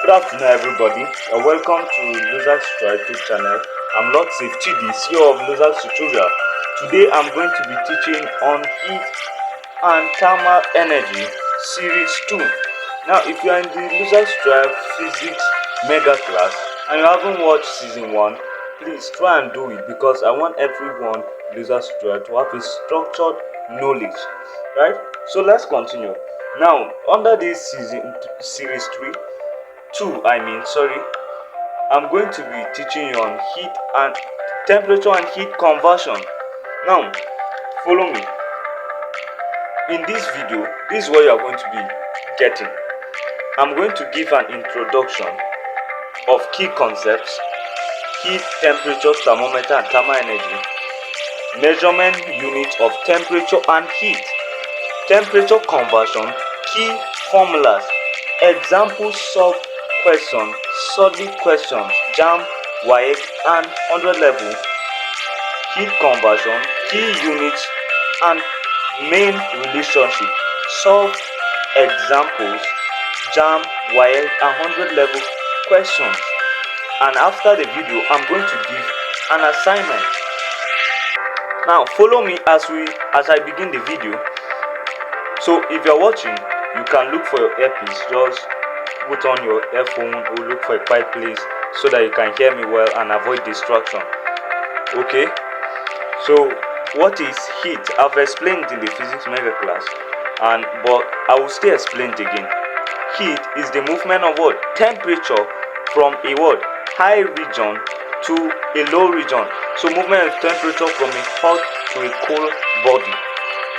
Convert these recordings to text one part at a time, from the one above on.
Good afternoon, everybody, and welcome to Losers YouTube channel. I'm Lord Safe Chidi, CEO of Losers Tutorial. Today, I'm going to be teaching on heat and thermal energy series 2. Now, if you are in the Losers Drive Physics Mega class and you haven't watched season 1, please try and do it because I want everyone Losers Drive to have a structured knowledge, right? So let's continue. Now, under this series 3. I'm going to be teaching you on heat and temperature and heat conversion. Now, follow me. In this video, this is what you are going to be getting. I'm going to give an introduction of key concepts: heat, temperature, thermometer and thermal energy, measurement units of temperature and heat, temperature conversion, key formulas, example solved question, solid questions, Jamb, WAEC and 100 level, heat conversion, key units and main relationship, solve examples, Jamb, WAEC and 100 level questions. And after the video, I'm going to give an assignment. Now follow me as I begin the video. So if you're watching, you can look for your earpiece. Just put on your earphone or look for a quiet place so that you can hear me well and avoid distraction. Okay, so what is heat? I've explained in the physics mega class, but I will still explain it again. Heat is the movement of what? Temperature from a what? High region to a low region. So movement of temperature from a hot to a cold body.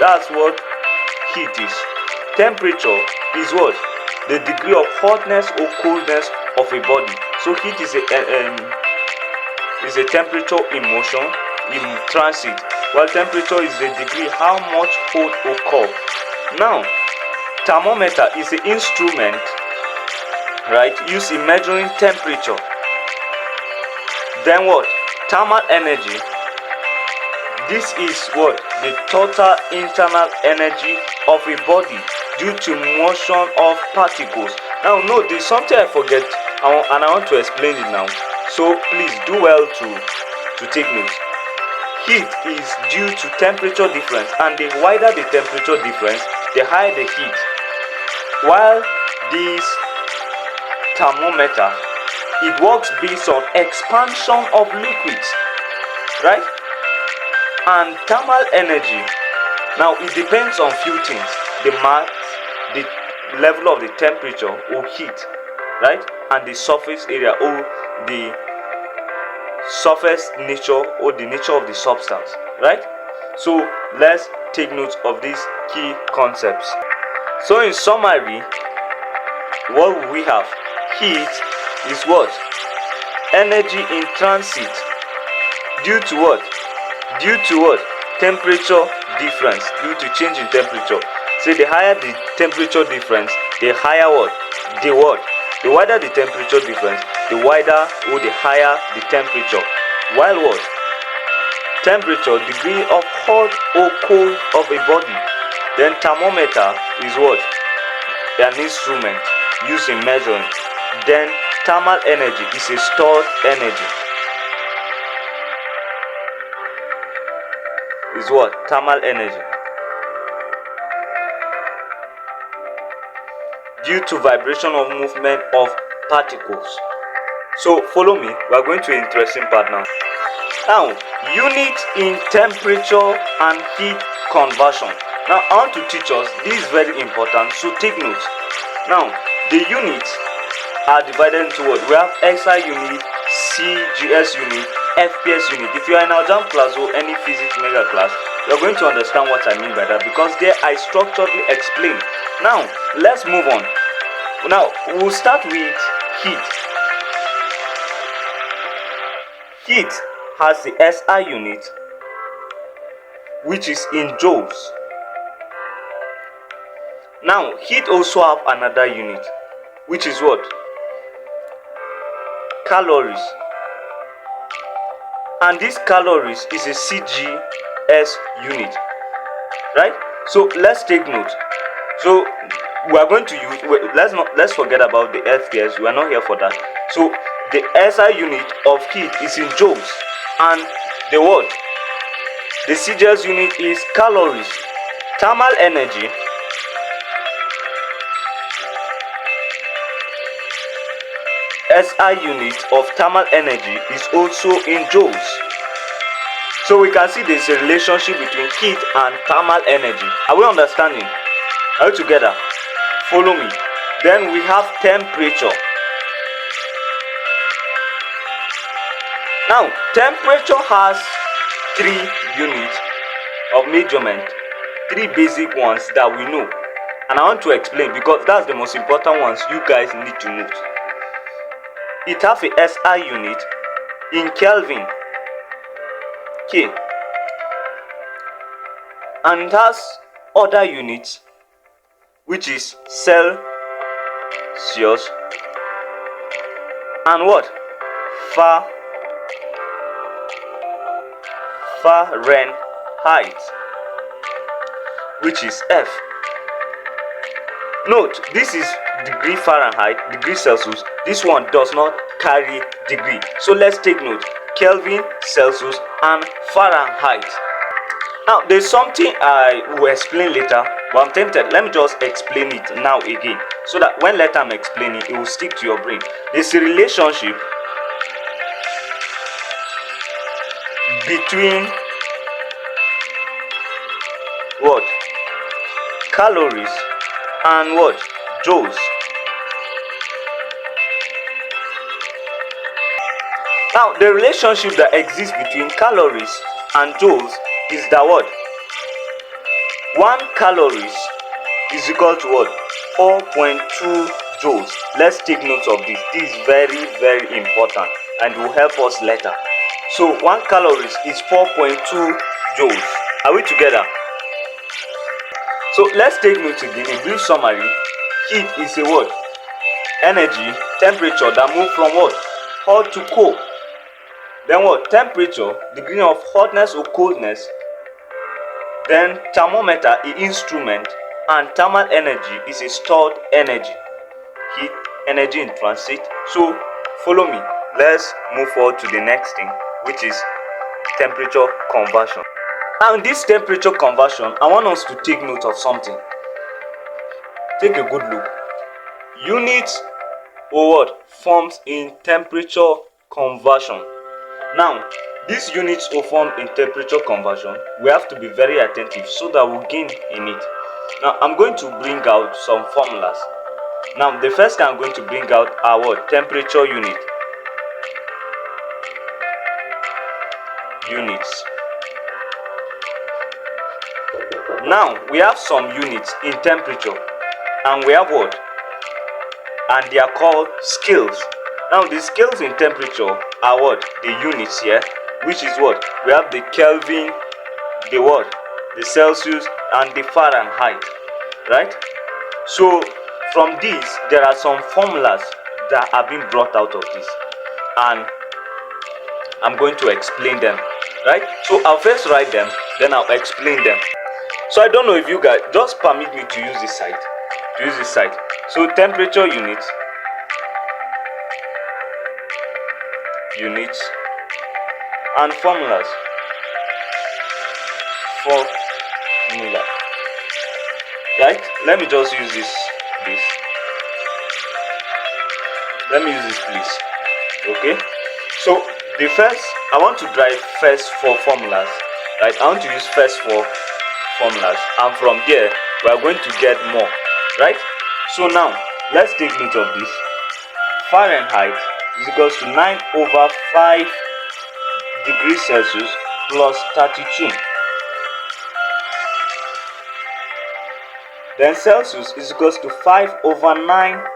That's what heat is. Temperature is what? The degree of hotness or coldness of a body. So heat is a temperature in motion, in transit, while temperature is the degree how much hot or cold. Now, thermometer is an instrument, right, used in measuring temperature. Then what? Thermal energy. This is what? The total internal energy of a body due to motion of particles. Now note, there's something I forget and I want to explain it now. So please do well to take notes. Heat is due to temperature difference, and the wider the temperature difference, the higher the heat. While this thermometer, it works based on expansion of liquids, right? And thermal energy, now it depends on few things: the mass, the level of the temperature or heat, right, and the surface area or the surface nature or the nature of the substance, right? So let's take note of these key concepts. So in summary, what we have: heat is what? Energy in transit due to what? Due to what? Temperature difference, due to change in temperature. So the higher the temperature difference, the higher what? The what? The wider the temperature difference, the wider or the higher the temperature. While what? Temperature, degree of hot or cold of a body. Then thermometer is what? An instrument used in measuring. Then thermal energy is a stored energy. Is what? Thermal energy. Due to vibration of movement of particles. So follow me, we are going to an interesting part now. Now, unit in temperature and heat conversion. Now I want to teach us, this is very important, so take notes. Now, the units are divided into what? We have SI unit, CGS unit, FPS unit. If you are in our Jamb class or any physics mega class, you are going to understand what I mean by that, because there I structurally explain. Now let's move on. Now we'll start with heat. Heat has the SI unit, which is in joules. Now heat also have another unit, which is what? Calories. And this calories is a CGS unit, right? So let's take note. So we are going to use, let's forget about the FPS. We are not here for that. So the SI unit of heat is in joules, and the what? The CJS unit is calories. Thermal energy SI unit of thermal energy is also in joules. So we can see there's a relationship between heat and thermal energy. Are we understanding? Are we together? Follow me. Then we have temperature. Now, temperature has 3 units of measurement, 3 basic ones that we know. And I want to explain because that's the most important ones you guys need to know. It has a SI unit in Kelvin. Okay. And it has other units which is Celsius and what? Fahrenheit, which is F. Note, this is degree Fahrenheit, degree Celsius. This one does not carry degree. So let's take note. Kelvin, Celsius, and Fahrenheit. Now, there's something I will explain later, but I'm tempted. Let me just explain it now again, so that when later I'm explaining, it will stick to your brain. There's a relationship between what? Calories and what? Joules. Now, the relationship that exists between calories and joules is that what? 1 calories is equal to what? 4.2 joules. Let's take note of this. This is very, very important and will help us later. So 1 calories is 4.2 joules. Are we together? So let's take note again. In brief summary, heat is a what? Energy, temperature that move from what? Hot to cold. Then what? Temperature, degree of hotness or coldness. Then thermometer, an instrument, and thermal energy is a stored energy. Heat, energy in transit. So follow me. Let's move forward to the next thing, which is temperature conversion. Now in this temperature conversion, I want us to take note of something. Take a good look. Units or what forms in temperature conversion. Now, these units are formed in temperature conversion. We have to be very attentive so that we gain in it. Now, I'm going to bring out some formulas. Now, the first thing I'm going to bring out are what? Temperature unit. Units. Now, we have some units in temperature. And we have what? And they are called scales. Now, the scales in temperature are what? The units here, which is what? We have the Kelvin, the what? The Celsius, and the Fahrenheit, right? So, from these, there are some formulas that are being brought out of this, and I'm going to explain them, right? So, I'll first write them, then I'll explain them. So, I don't know if you guys, just permit me to use this site. So, temperature units, and formulas. Right? Let me just use this. Let me use this, please. Okay? So the first, I want to drive first 4 formulas. Right? I want to use first 4 formulas, and from there we are going to get more. Right? So now let's take note of this. Fahrenheit is equals to 9/5 degrees Celsius plus 32. Then Celsius is equals to 5/9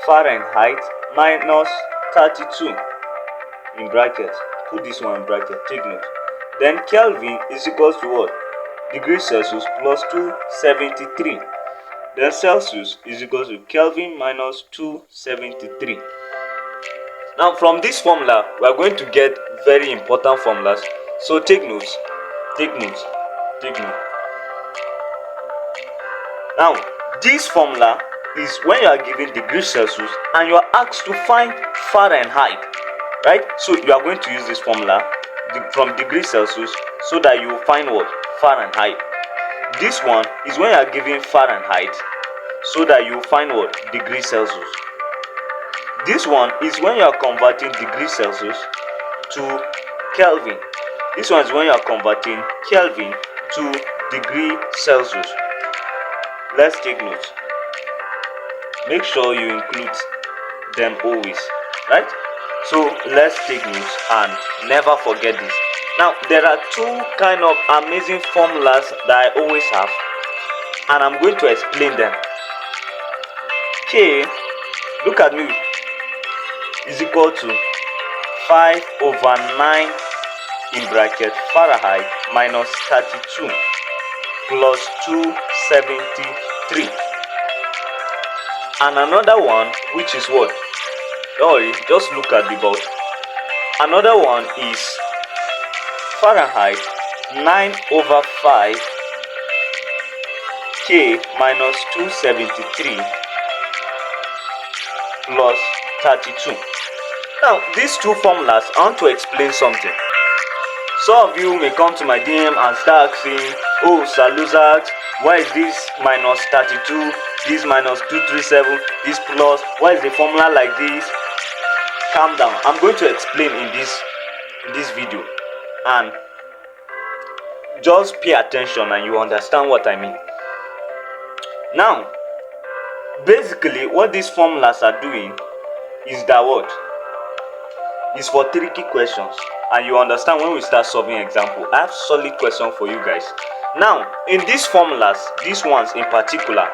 Fahrenheit minus 32 in brackets. Put this one in bracket, take note. Then Kelvin is equals to what? Degrees Celsius plus 273. Then Celsius is equals to Kelvin minus 273. Now from this formula, we are going to get very important formulas. So take notes. Now, This formula is when you are given degrees Celsius and you are asked to find Fahrenheit, right? So you are going to use this formula from degrees Celsius so that you find what? Fahrenheit. This one is when you are given Fahrenheit so that you find what? Degrees Celsius. This one is when you are converting degrees Celsius to Kelvin. This one is when you are converting Kelvin to degree Celsius. Let's take notes. Make sure you include them always, right? So let's take notes and never forget this. Now there are two kind of amazing formulas that I always have, and I'm going to explain them. K, look at me, is equal to 5 over 9 in bracket Fahrenheit minus 32 plus 273. And another one, which is what? Sorry, just look at the board. Another one is Fahrenheit 9 over 5 K minus 273 plus 32. Now, these two formulas, I want to explain something. Some of you may come to my DM and start asking, oh, Saluzat, why is this minus 32, this minus 237, this plus, why is the formula like this? Calm down. I'm going to explain in this video, and just pay attention and you understand what I mean. Now, basically what these formulas are doing is that what? Is for tricky questions, and you understand when we start solving example. I have solid question for you guys. Now, in these formulas, these ones in particular,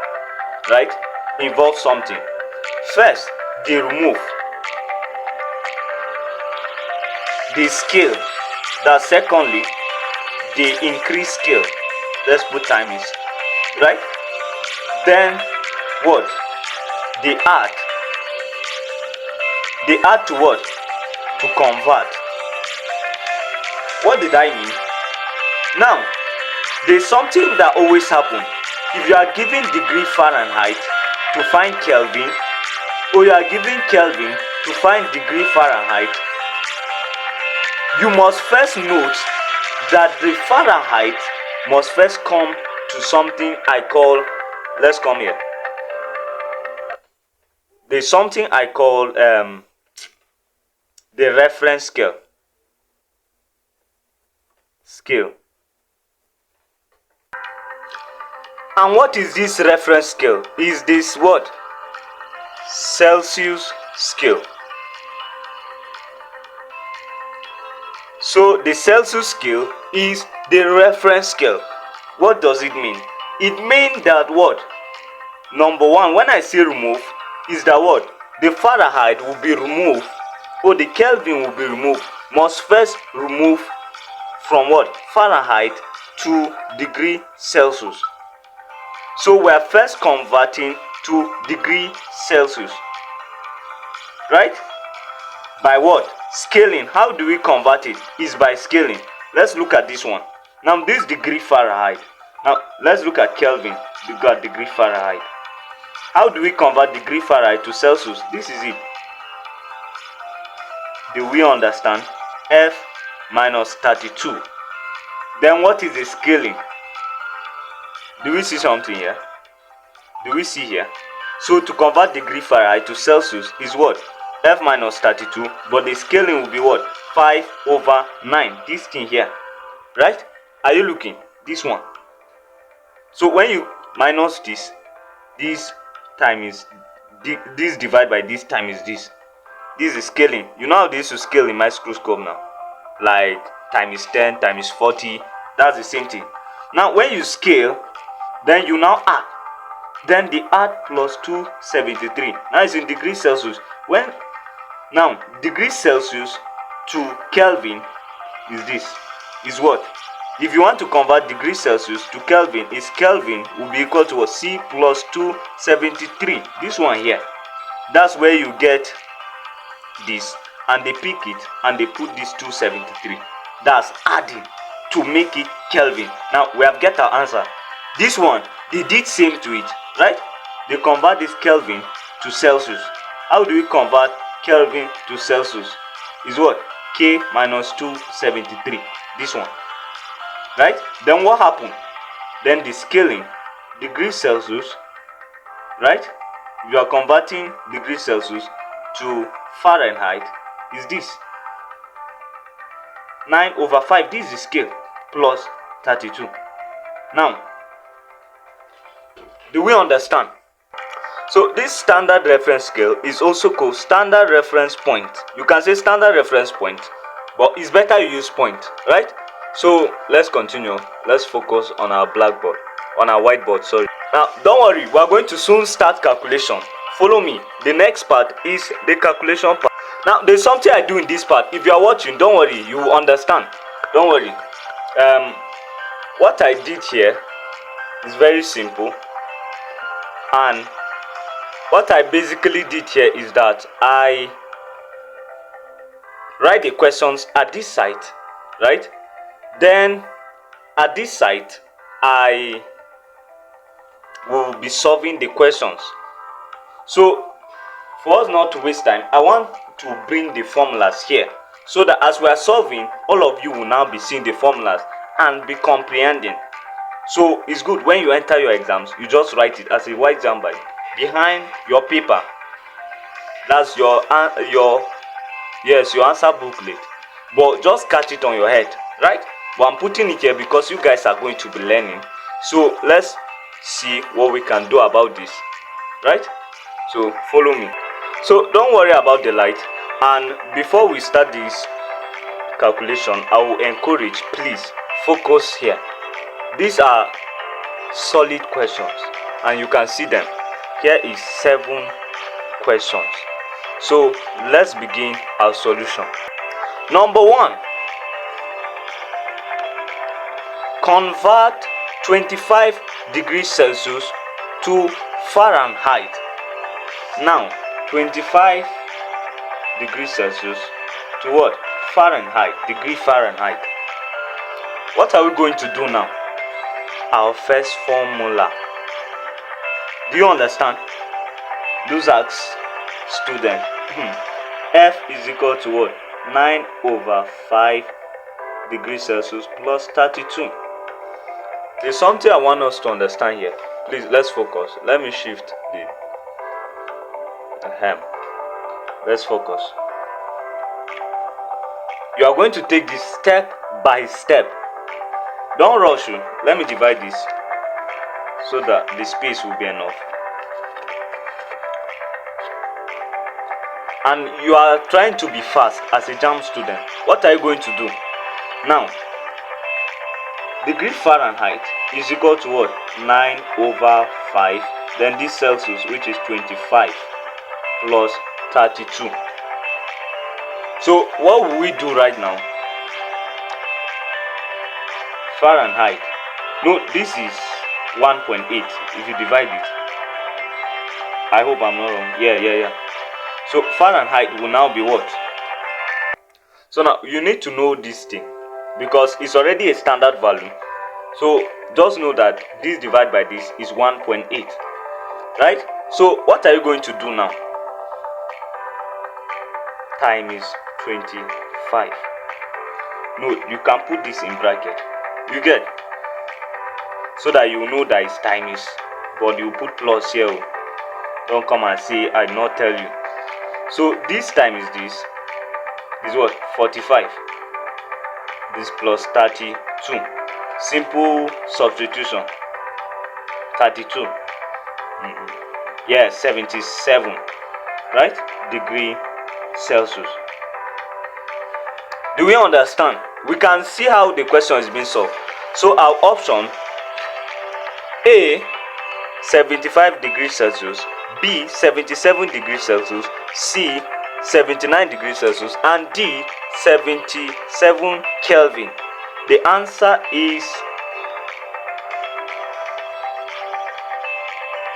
right, involve something. First, they remove the scale. That secondly, they increase scale. Let's put time is, right? Then what? They add. They add to what? To convert. What did I mean? Now, there's something that always happens. If you are given degree Fahrenheit to find Kelvin, or you are given Kelvin to find degree Fahrenheit, you must first note that the Fahrenheit must first come to something I call, let's come here. There's something I call the reference scale. And what is this reference scale? Is this what? Celsius scale. So the Celsius scale is the reference scale. What does it mean? It means that what? Number one, when I say remove, is that what? The Fahrenheit will be removed, or the Kelvin will be removed. Must first remove from what? Fahrenheit to degree Celsius. So we are first converting to degree Celsius, right? By what? Scaling. How do we convert it? Is by scaling. Let's look at this one. Now this degree Fahrenheit. Now let's look at Kelvin. We got degree Fahrenheit. How do we convert degree Fahrenheit to Celsius? This is it. Do we understand? F minus 32. Then what is the scaling? Do we see something here? Do we see here? So to convert degree Fahrenheit to Celsius is what? F minus 32, but the scaling will be what? 5 over 9. This thing here, right? Are you looking? This one. So when you minus this time is this divided by this time is this. This is scaling. You know how they used to scale in microscope now? Like time is 10, time is 40. That's the same thing. Now when you scale, then you now add. Then the add plus 273. Now it's in degrees Celsius. When now degrees Celsius to Kelvin is this. Is what? If you want to convert degrees Celsius to Kelvin, is Kelvin will be equal to a C plus 273. This one here. That's where you get this, and they pick it and they put this 273. That's adding to make it Kelvin. Now we have get our answer. This one, they did same to it, right? they convert this Kelvin to Celsius. How do we convert Kelvin to Celsius? Is what? K minus 273. This one. Right? Then what happened? Then the scaling, degrees Celsius, right? You are converting degrees Celsius to Fahrenheit. Is this 9/5? This is the scale plus 32. Now, do we understand? So this standard reference scale is also called standard reference point. You can say standard reference point, but it's better you use point, right? So let's continue. Let's focus on our blackboard, on our whiteboard, sorry. Now don't worry, we are going to soon start calculation. Follow me. The next part is the calculation part. Now there's something I do in this part. If you are watching, don't worry, you will understand. Don't worry. What I did here is very simple, and what I basically did here is that I write the questions at this site, right? Then at this site I will be solving the questions. So for us not to waste time, I want to bring the formulas here, so that as we are solving, all of you will now be seeing the formulas and be comprehending. So it's good when you enter your exams, you just write it as a white Jamb behind your paper. That's your answer booklet, but just catch it on your head, right? But I'm putting it here because you guys are going to be learning. So let's see what we can do about this, right? So follow me. So don't worry about the light, and before we start this calculation, I will encourage, please focus here. These are solid questions and you can see them. Here is 7 questions. So let's begin our solution. Number 1, convert 25 degrees Celsius to Fahrenheit. Now 25 degrees Celsius to what? Fahrenheit, degree Fahrenheit. What are we going to do now? Our first formula. Do you understand? Those ask student. F is equal to what? 9/5 degrees Celsius plus 32. There's something I want us to understand here. Please, let's focus. Let me shift the hem. Let's focus. You are going to take this step by step. Don't rush you. Let me divide this so that the space will be enough. And you are trying to be fast as a Jamb student. What are you going to do? Now, degree Fahrenheit is equal to what? 9/5. Then this Celsius, which is 25 plus 32. So what will we do right now? Fahrenheit. No, this is 1.8 if you divide it. I hope I'm not wrong. Yeah. So Fahrenheit will now be what? So now you need to know this thing because it's already a standard value. So just know that this divided by this is 1.8, right? So what are you going to do now? Time is 25. No, you can put this in bracket. You get? So that you know that it's times, but you put plus here. Don't come and say I did not tell you. So this times this is what? 45. This plus 32. Simple substitution. 32. Yeah, 77. Right? Degree Celsius. Do we understand? We can see how the question is being solved. So our option A, 75 degrees Celsius, B, 77 degrees Celsius, C, 79 degrees Celsius, and D, 77 Kelvin. The answer is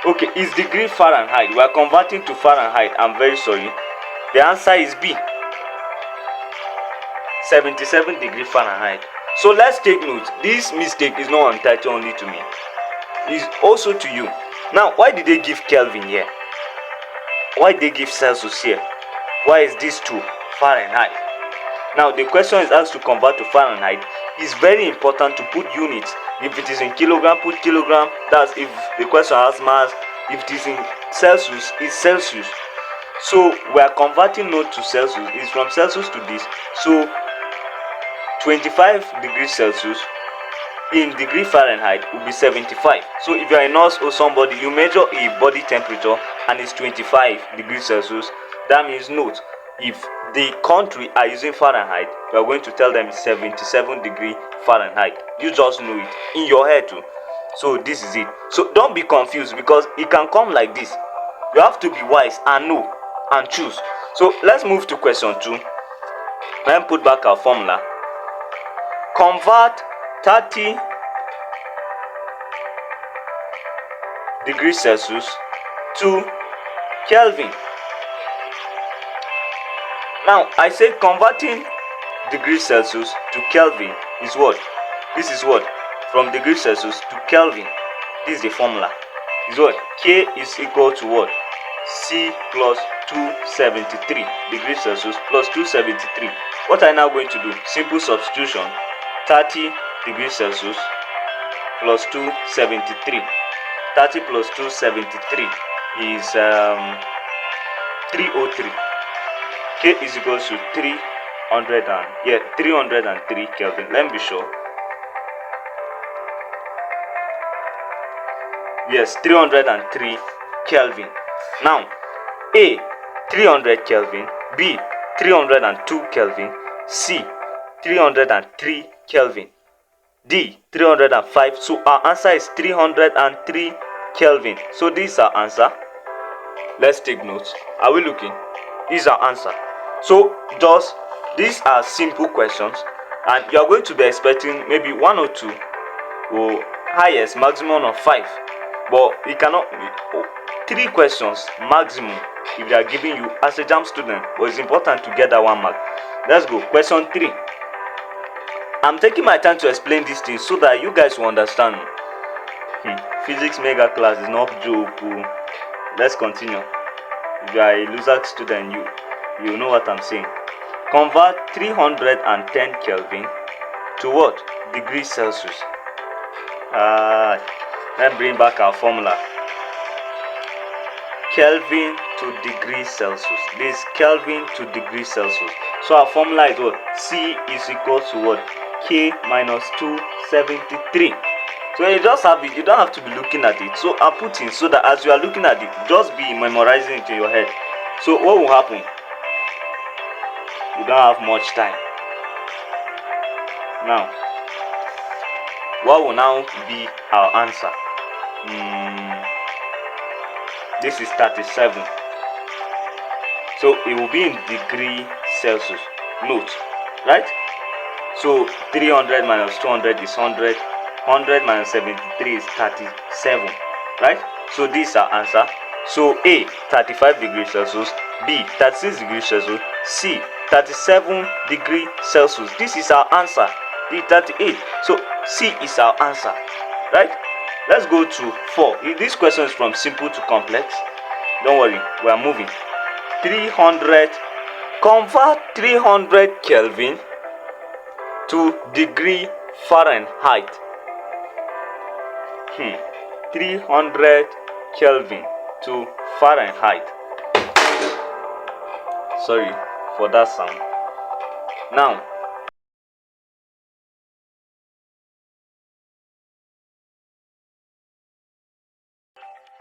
okay, is degree Fahrenheit. We are converting to Fahrenheit. I'm very sorry. The answer is B, 77 degrees Fahrenheit. So let's take note. This mistake is not entitled only to me. It's also to you. Now, why did they give Kelvin here? Why did they give Celsius here? Why is this to Fahrenheit? Now, the question is asked to convert to Fahrenheit. It's very important to put units. If it is in kilogram, put kilogram. That's if the question has mass. If it is in Celsius, it's Celsius. So we are converting note to Celsius. It's from Celsius to this. So 25 degrees Celsius in degree Fahrenheit will be 75. So if you are a nurse or somebody, you measure a body temperature and it's 25 degrees Celsius. That means note, if the country are using Fahrenheit, you are going to tell them it's 77 degree Fahrenheit. You just know it in your head too. So this is it. So don't be confused, because it can come like this. You have to be wise and know and choose. So let's move to question 2. Then put back our formula. Convert 30 degrees Celsius to Kelvin. Now, I said converting degrees Celsius to Kelvin is what? This is what? From degrees Celsius to Kelvin. This is the formula. Is what? K is equal to what? C plus 273 degrees Celsius plus 273. What are you now going to do? Simple substitution. 30 degrees Celsius plus 273. 30 plus 273 is 303. K is equal to 303 Kelvin. Let me be sure. Yes, 303 Kelvin. Now, A, 300 Kelvin. B, 302 Kelvin. C, 303 Kelvin. D, 305. So our answer is 303 Kelvin. So this is our answer. Let's take notes. Are we looking? This is our answer. So just, these are simple questions, and you are going to be expecting maybe 1 or 2, or highest maximum of 5. But it cannot be 3 questions maximum if they are giving you as a Jamb student. But it's important to get that 1 mark. Let's go. Question 3. I'm taking my time to explain these things so that you guys will understand. Physics mega class is not joke. Let's continue. If you are a loser student, you know what I'm saying. Convert 310 Kelvin to what? Degrees Celsius. Then bring back our formula. Kelvin to degrees Celsius. This is Kelvin to degrees Celsius. So our formula is what? C is equal to what? K minus 273. So you just have it. You don't have to be looking at it. So I put in so that as you are looking at it, just be memorizing it in your head. So what will happen? You don't have much time. Now, what will now be our answer? This is 37. So it will be in degree Celsius. Note, right? So 300 minus 200 is 100. 100 minus 73 is 37. Right? So this is our answer. So A, 35 degrees Celsius. B, 36 degrees Celsius. C, 37 degrees Celsius. This is our answer. D, 38. So C is our answer. Right? Let's go to 4. This question is from simple to complex. Don't worry, we are moving. 300. Convert 300 Kelvin to degree Fahrenheit. 300 Kelvin to Fahrenheit. Sorry for that sound. Now,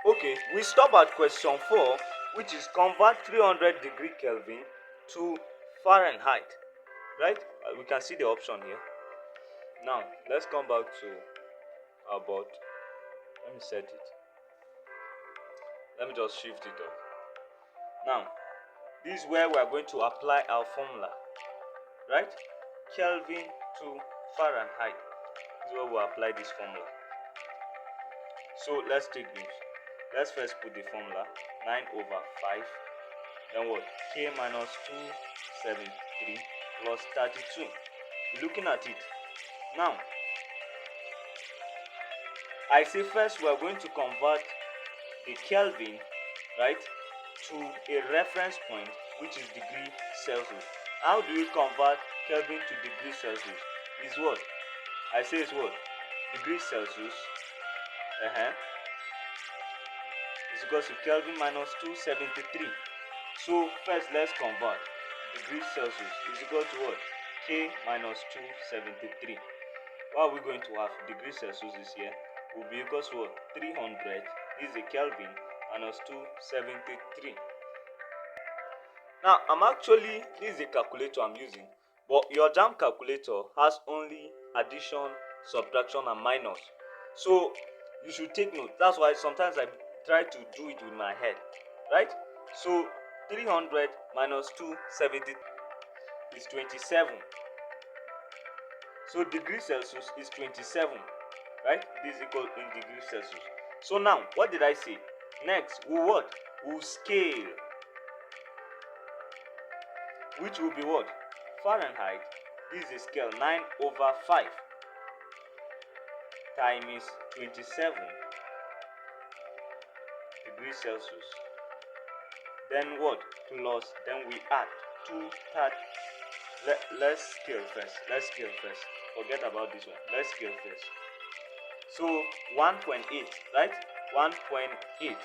okay, we stop at question 4, which is convert 300 degree Kelvin to Fahrenheit. Right? We can see the option here. Now, let's come back to our board. Let me set it. Let me just shift it up. Now, this is where we are going to apply our formula. Right? Kelvin to Fahrenheit. This is where we apply this formula. So let's take this. Let's first put the formula. 9 over 5. Then what? K minus 273 plus 32. Looking at it. Now, I say first we are going to convert the Kelvin, right, to a reference point, which is degree Celsius. How do we convert Kelvin to degree Celsius? Is what? I say is what? Degree Celsius is equal to Kelvin minus 273. So first let's convert. Degree Celsius is equal to what? K minus 273. What are we going to have? Degree Celsius is here. Will be equal to what? 300. This is a Kelvin minus 273. Now this is a calculator I'm using, but your Jamb calculator has only addition, subtraction and minus. So you should take note. That's why sometimes I try to do it with my head, right? So 300 minus 270 is 27. So degree Celsius is 27, right? This is equal in degree Celsius. So now, what did I say? Next, we'll what? We'll scale, which will be what? Fahrenheit. This is a scale 9/5 times 27 degrees Celsius. Then what? Plus, then we add 230. Let's scale first. Forget about this one. Let's scale first. So 1.8, right? 1.8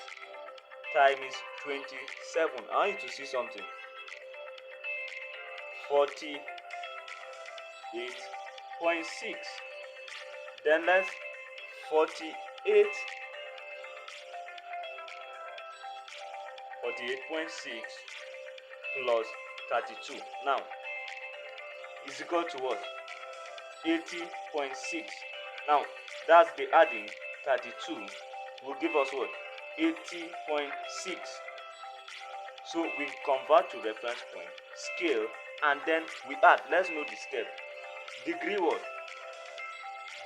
times 27. I want you to see something. 48.6. Then let's 48.6 plus 32. Now is equal to what? 80.6. Now that's the adding. 32 will give us what? 80.6. So we convert to reference point, scale, and then we add. Let's know the step. Degree what?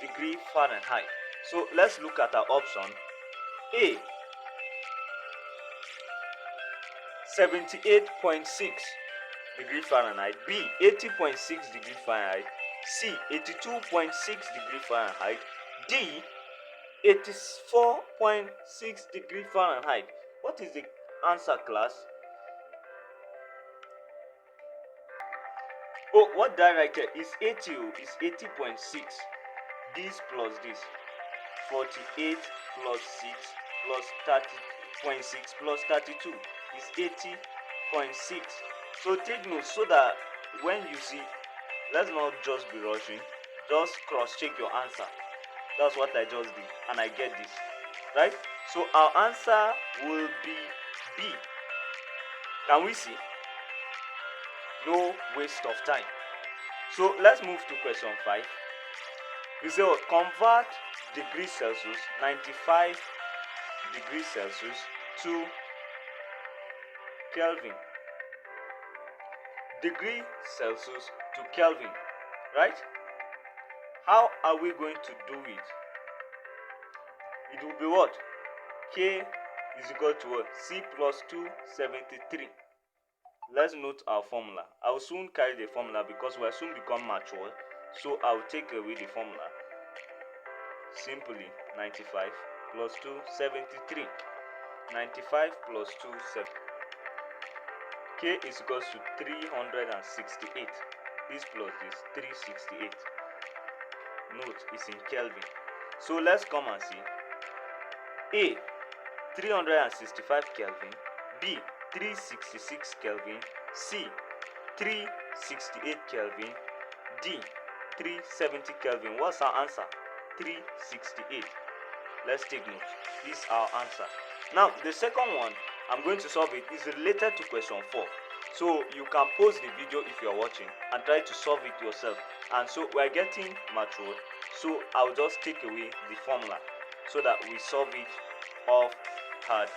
Degree Fahrenheit. So let's look at our option. A, 78.6 degree Fahrenheit. B, 80.6 degree Fahrenheit. C, 82.6 degree Fahrenheit. D, 84.6 degree Fahrenheit. What is the answer, class? Oh, what did I write here? Is 80, is 80.6. This plus this. 48 plus 6 plus 30.6 plus 32 is 80.6. So take note so that when you see, let's not just be rushing, just cross check your answer. That's what I just did, and I get this, right? So our answer will be B. Can we see? No waste of time. So let's move to question 5. We say, oh, convert degree Celsius, 95 degrees Celsius to Kelvin. Degree Celsius to Kelvin, right? How are we going to do it? It will be what? K is equal to what? C plus 273. Let's note our formula. I will soon carry the formula because we will soon become mature. So I will take away the formula. Simply 95 plus 273. 95 plus 273. K is equal to 368. This plus this, 368. Note is in Kelvin. So let's come and see. A, 365 Kelvin. B, 366 Kelvin. C, 368 Kelvin. D, 370 Kelvin. What's our answer? 368. Let's take note. This is our answer. Now, the second one, I'm going to solve it, is related to question 4. So you can pause the video if you're watching and try to solve it yourself. And so we're getting mature. So I'll just take away the formula so that we solve it off hard.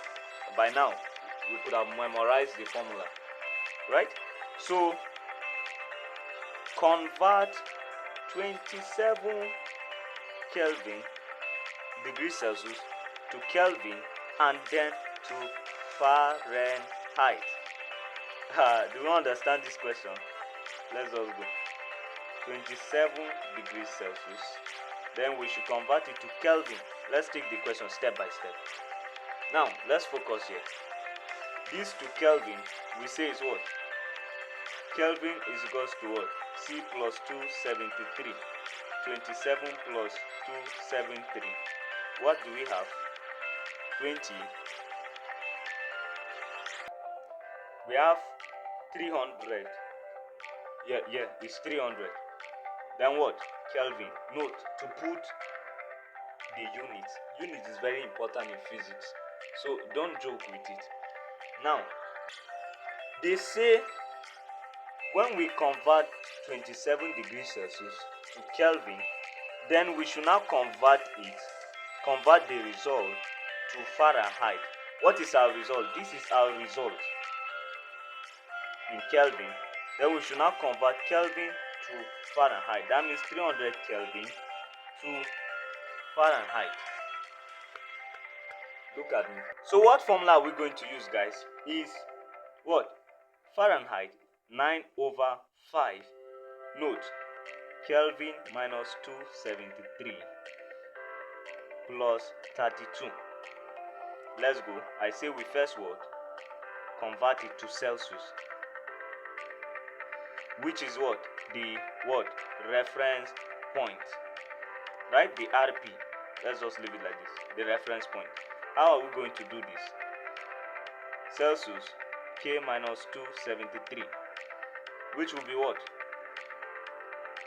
By now, we could have memorized the formula, right? So convert 27 Kelvin degrees Celsius to Kelvin and then to Fahrenheit. Do you understand this question? Let's just go. 27 degrees Celsius. Then we should convert it to Kelvin. Let's take the question step by step. Now let's focus here. This to Kelvin we say is what? Kelvin is equals to what? C plus 273. 27 plus 273. What do we have? 20. We have 300. Yeah, it's 300. Then what? Kelvin. Note to put the units. Unit is very important in physics, so don't joke with it. Now, they say when we convert 27 degrees Celsius to Kelvin, then we should now convert the result to Fahrenheit. What is our result? This is our result in Kelvin. Then we should now convert Kelvin to Fahrenheit. That means 300 Kelvin to Fahrenheit. Look at me. So what formula are we going to use, guys? Is what? Fahrenheit 9/5. Note, Kelvin minus 273 plus 32. Let's go. I say we first what? Convert it to Celsius, which is what? The what? Reference point. Right? The RP. Let's just leave it like this. The reference point. How are we going to do this? Celsius K minus 273, which will be what?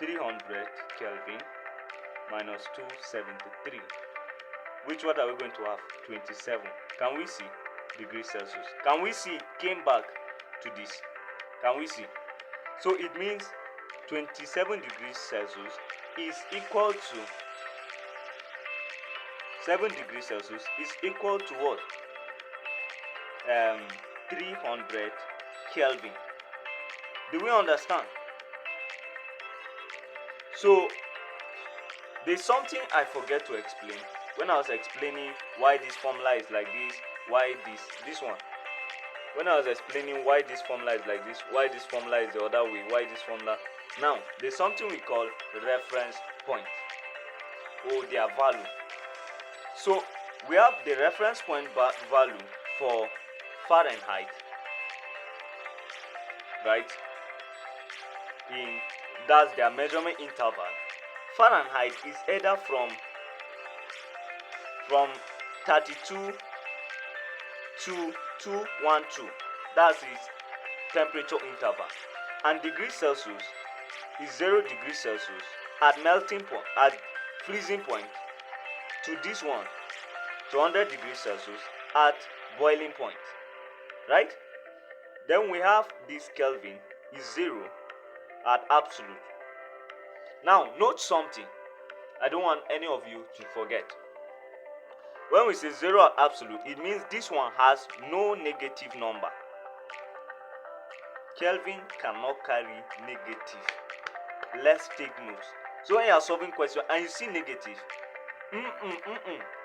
300 Kelvin minus 273, which what are we going to have? 27. Can we see? Degrees Celsius. Can we see? Came back to this. Can we see? So it means 27 degrees Celsius is equal to 7 degrees Celsius is equal to what? 300 Kelvin. Do we understand? So there's something I forget to explain when I was explaining why this formula is like this, why this one. When I was explaining why this formula is like this, why this formula is the other way, why this formula. Now, there's something we call reference point, or their value. So we have the reference point value for Fahrenheit, right? That's their measurement interval. Fahrenheit is either from 32 to 212. That's its temperature interval. And degrees Celsius is 0 degrees Celsius at melting point, at freezing point, to this one, to 100 degrees Celsius at boiling point, right? Then we have this Kelvin is 0 at absolute. Now note something I don't want any of you to forget. When we say 0 at absolute, it means this one has no negative number. Kelvin cannot carry negative. Let's take notes. So when you are solving question and you see negative,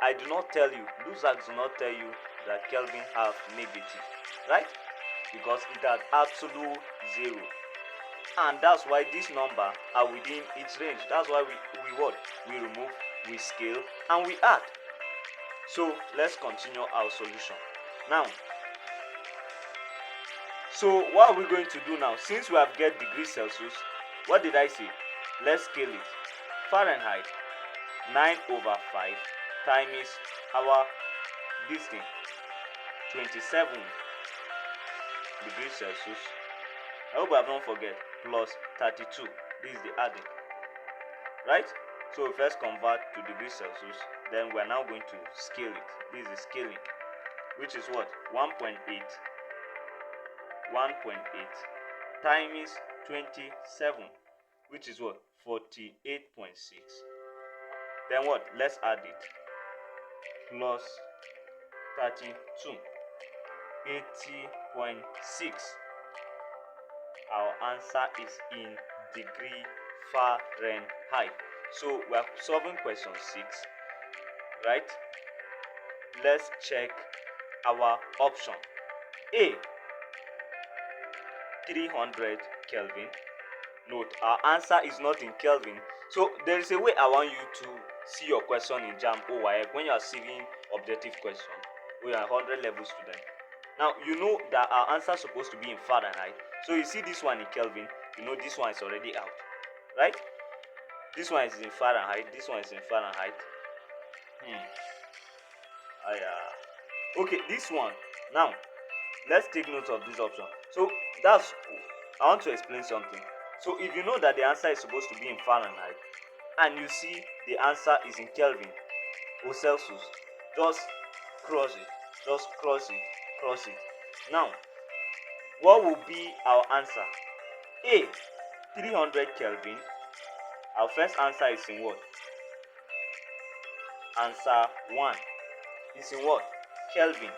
I do not tell you, LUSAC do not tell you that Kelvin have negative, right? Because it has absolute 0. And that's why this number are within its range. That's why we remove, we scale, and we add. So let's continue our solution. Now, so what are we going to do now? Since we have get degrees Celsius, what did I say? Let's scale it. Fahrenheit 9/5 times our this thing, 27 degrees Celsius. I hope I have not forget, plus 32. This is the adding, right? So we first convert to degrees Celsius, then we are now going to scale it. This is scaling, which is what? 1.8 times 27, which is what? 48.6. Then what? Let's add it. Plus 32, 80.6. Our answer is in degree Fahrenheit. So we are solving question 6, right? Let's check our option. A, 300 Kelvin. Note, our answer is not in Kelvin. So there is a way I want you to see your question in Jamb or WAEC when you are seeing objective question. We are 100 level student. Now you know that our answer is supposed to be in Fahrenheit. So you see this one in Kelvin, you know this one is already out, right? This one is in Fahrenheit, this one is in Fahrenheit. Okay, this one. Now let's take note of this option. So that's, I want to explain something. So if you know that the answer is supposed to be in Fahrenheit and you see the answer is in Kelvin or Celsius, just cross it. Just cross it. Cross it. Now, what will be our answer? A, 300 Kelvin. Our first answer is in what? Answer 1 is in what? Kelvin.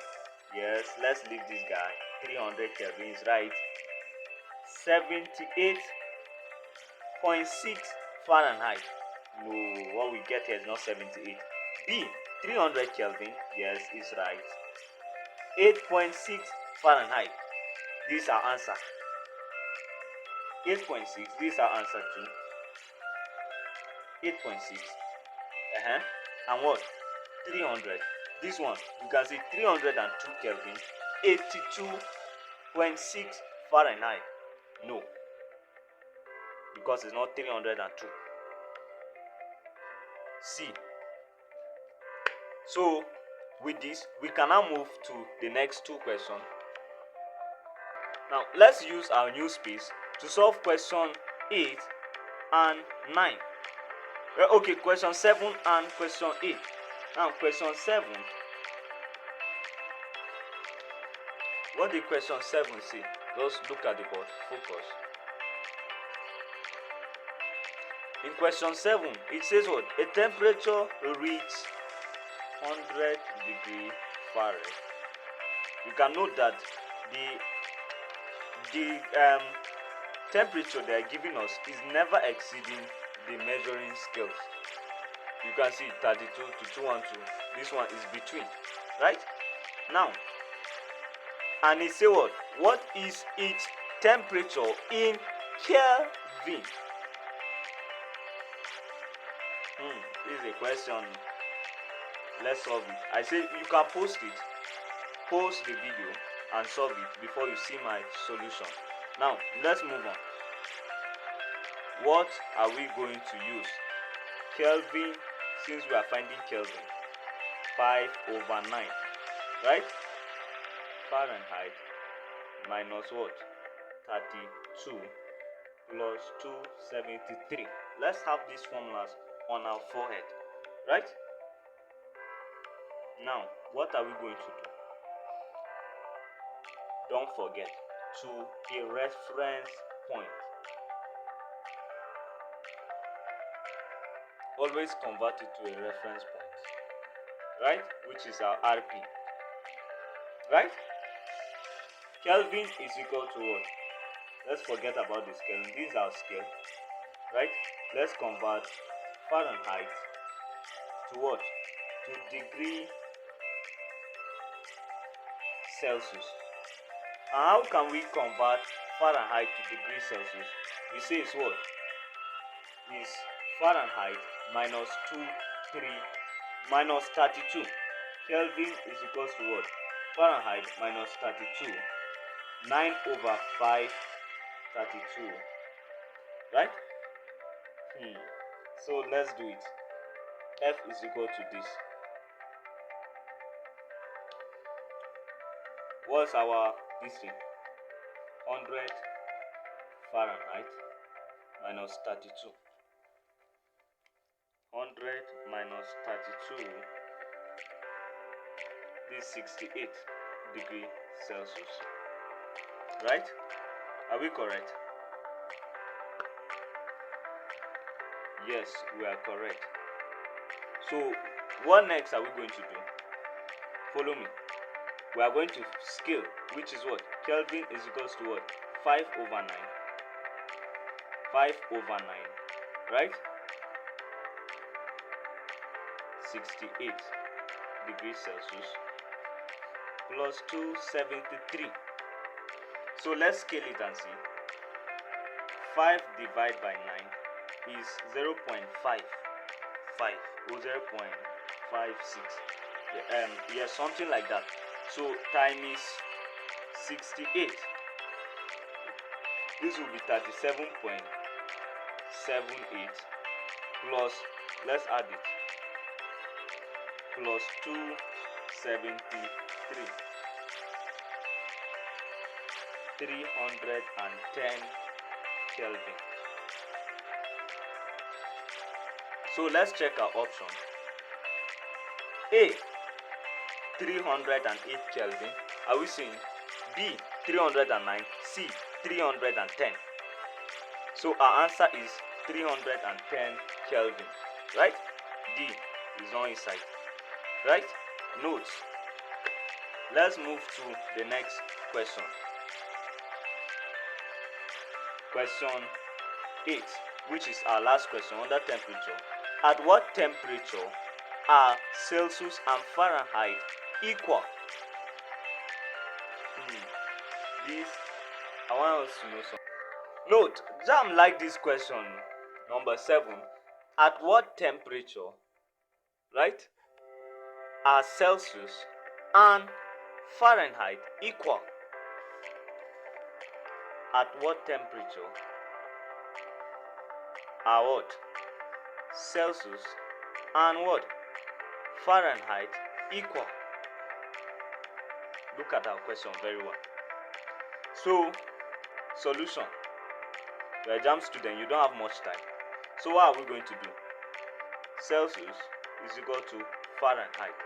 Yes, let's leave this guy. 300 Kelvin is right. 78.6 Fahrenheit. No, what we get here is not 78. B, 300 Kelvin. Yes, is right. 8.6 Fahrenheit. This is our answer. 8.6. This is our answer too. 8.6. And what? 300. This one, you can see 302 Kelvin. 82.6 Fahrenheit. No, because it's not 302. C. So with this, we can now move to the next two questions. Now let's use our new space to solve question 8 and 9. Okay, question 7 and question 8. Now question 7. What did question 7 say? Just look at the board. Focus. In question 7, it says what? A temperature reaches 100 degree Fahrenheit. You can note that the temperature they are giving us is never exceeding the measuring scales. You can see 32 to 212. This one is between, right? Now, and it say what? What is its temperature in Kelvin? This is a question. Let's solve it. I say you can post it. Post the video and solve it before you see my solution. Now, let's move on. What are we going to use? Kelvin, since we are finding Kelvin, 5/9, right? Fahrenheit minus what? 32 plus 273. Let's have these formulas on our forehead, right? Now, what are we going to do? Don't forget to a reference point. Always convert it to a reference point, right? Which is our RP, right? Kelvin is equal to what? Let's forget about the scale. This is our scale, right? Let's convert Fahrenheit to what? To degree Celsius. And how can we convert Fahrenheit to degree Celsius? We say it's what? Is Fahrenheit minus 32. Kelvin is equal to what? Fahrenheit minus 32. 9/5 32. Right? So let's do it. F is equal to this. What's our thing? 100 Fahrenheit minus 32. 100 minus 32. This is 68 degree Celsius. Right? Are we correct? Yes, we are correct. So what next are we going to do? Follow me. We are going to scale, which is what? Kelvin is equals to what? 5/9. 5/9, right? 68 degrees Celsius plus 273. So let's scale it and see. 5 divided by 9 is 0.55 or 0.56. yeah, something like that. So time is 68. This will be 37.78 plus, let's add it, plus 273, 310 Kelvin. So let's check our option. A, 308 Kelvin. Are we seeing? B, 309. C, 310. So our answer is 310 Kelvin, right? D is not inside, right? Note. Let's move to the next question. Question 8, which is our last question under temperature. At what temperature are Celsius and Fahrenheit equal? This, I want us to know something. Note, Jamb like this question, number 7. At what temperature, right, are Celsius and Fahrenheit equal? At what temperature are what? Celsius and what? Fahrenheit equal? Look at our question very well. So, solution. You're a Jamb student, you don't have much time. So what are we going to do? Celsius is equal to Fahrenheit,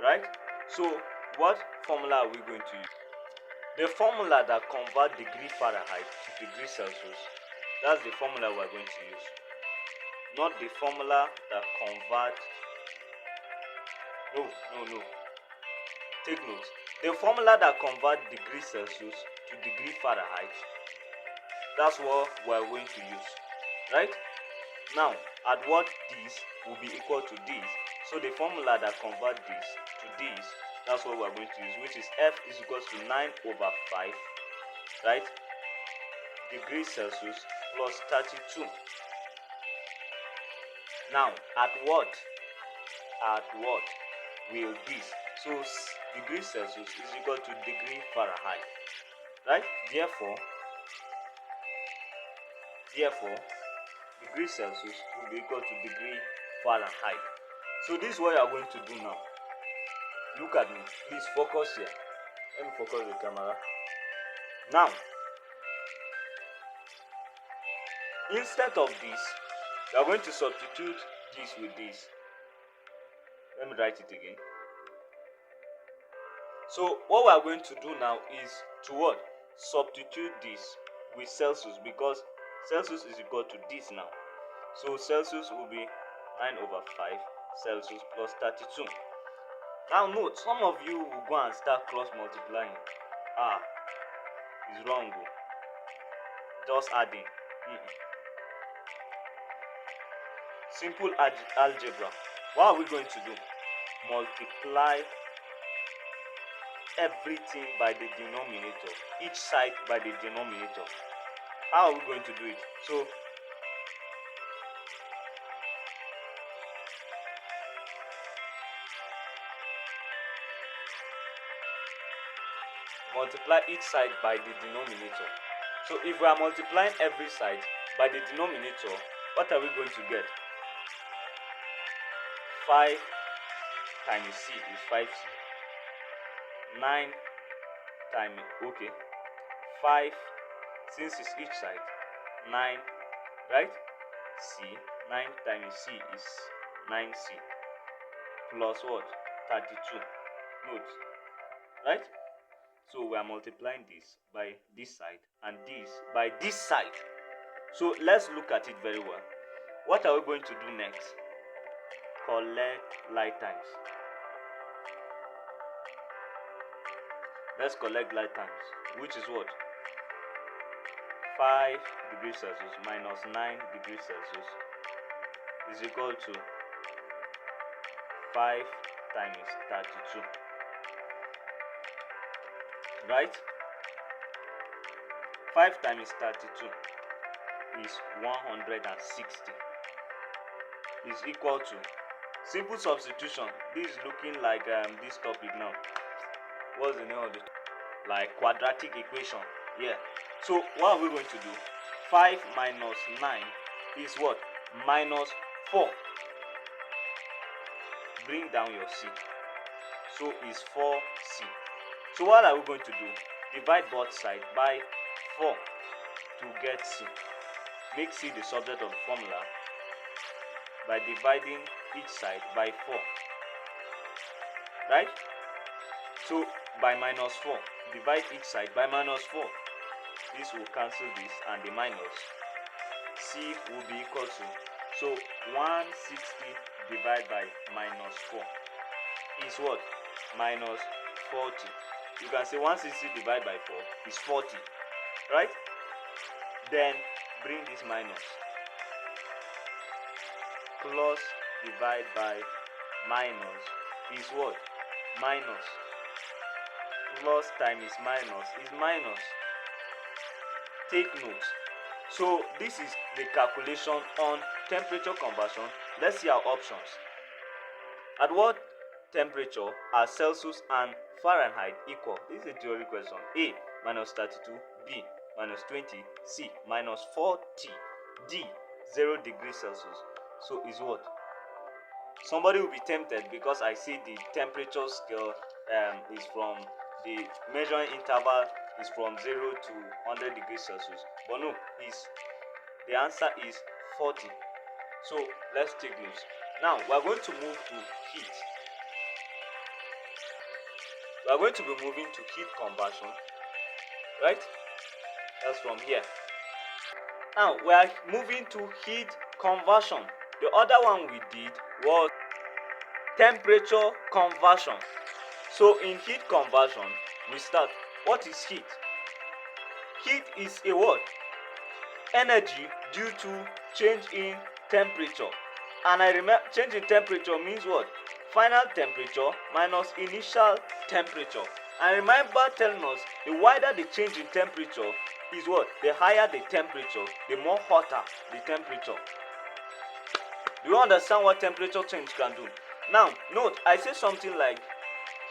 right? So what formula are we going to use? The formula that converts degree Fahrenheit to degree Celsius, that's the formula we're going to use. Not the formula that converts, no. Take note. The formula that converts degree Celsius to degree Fahrenheit, that's what we're going to use, right? Now, at what this will be equal to this. So the formula that converts this to this, that's what we're going to use, which is F is equal to 9/5, right? Degrees Celsius plus 32. Now, at what will this? So degree Celsius is equal to degree Fahrenheit, right? Therefore, degree Celsius will be equal to degree Fahrenheit. So this is what you are going to do now. Look at me. Please focus here. Let me focus the camera. Now, instead of this, you are going to substitute this with this. Let me write it again. So what we are going to do now is to what? Substitute this with Celsius, because Celsius is equal to this now. So Celsius will be 9/5 Celsius plus 32. Now note, some of you will go and start cross multiplying. It's wrong. Just adding. Simple algebra. What are we going to do? Multiply everything by the denominator, each side by the denominator. How are we going to do it? So multiply each side by the denominator. So if we are multiplying every side by the denominator, what are we going to get? 5 times c is 5c. 9 times, 5, since it's each side, 9, right? C, 9 times c is 9c plus what? 32. Note, right? So we are multiplying this by this side and this by this side. So let's look at it very well. What are we going to do next? Collect like times. Let's collect like times, which is what? 5 degrees Celsius minus 9 degrees Celsius is equal to 5 times 32. Right? 5 times 32 is 160. Is equal to Simple substitution. This is looking like this topic now. What's the name of it? Like quadratic equation. Yeah. So what are we going to do? 5 minus 9 is what? Minus 4. Bring down your C. So is 4C. So what are we going to do? Divide both sides by 4 to get C. Make C the subject of the formula by dividing each side by 4. Right? So by minus 4. Divide each side by minus 4. This will cancel this and the minus. C will be equal to, so 160 divided by minus 4 is what? Minus 40. You can say 160 divided by 4 is 40. Right? Then bring this minus. Plus divide by minus is what? Minus. Plus times minus is minus. Take note. So this is the calculation on temperature conversion. Let's see our options. At what temperature are Celsius and Fahrenheit equal? This is a theory question. A minus 32, B minus 20, C minus 40, D 0 degrees Celsius. So is what? Somebody will be tempted because I see the temperature scale is from the measuring interval is from 0 to 100 degrees Celsius. But no, the answer is 40. So let's take notes. Now we are going to move to heat. We are going to be moving to heat conversion. Right? That's from here. Now we are moving to heat conversion. The other one we did was temperature conversion. So in heat conversion, we start. What is heat? Heat is a what? Energy due to change in temperature. And I remember change in temperature means what? Final temperature minus initial temperature. And remember telling us the wider the change in temperature is what? The higher the temperature, the more hotter the temperature. Do you understand what temperature change can do? Now, note, I say something like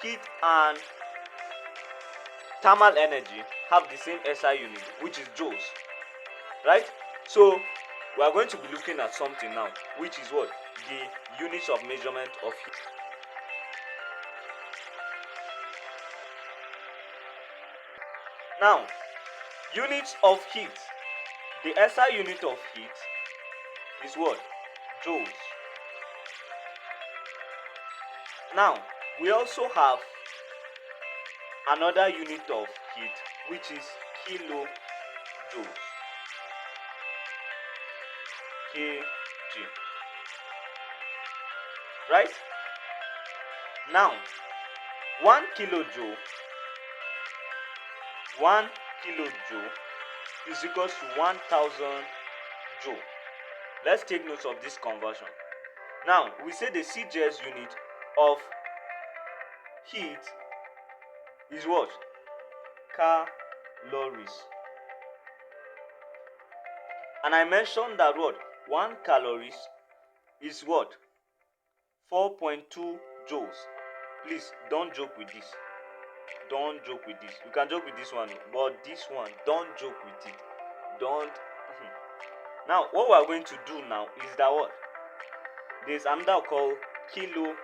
heat and thermal energy have the same SI unit, which is joules. Right? So, we are going to be looking at something now, which is what? The units of measurement of heat. Now, units of heat. The SI unit of heat is what? Joules. Now, we also have another unit of heat, which is kilojoules. kg. Right? Now, 1 kilojoule is equal to 1000 joule. Let's take note of this conversion. Now, we say the CJS unit of heat is what? Calories. And I mentioned that what? 1 calories is what? 4.2 joules. Please don't joke with this. Don't joke with this. You can joke with this one, but this one, don't joke with it. Don't. Now, what we are going to do now is that what? There's another called kilocalories.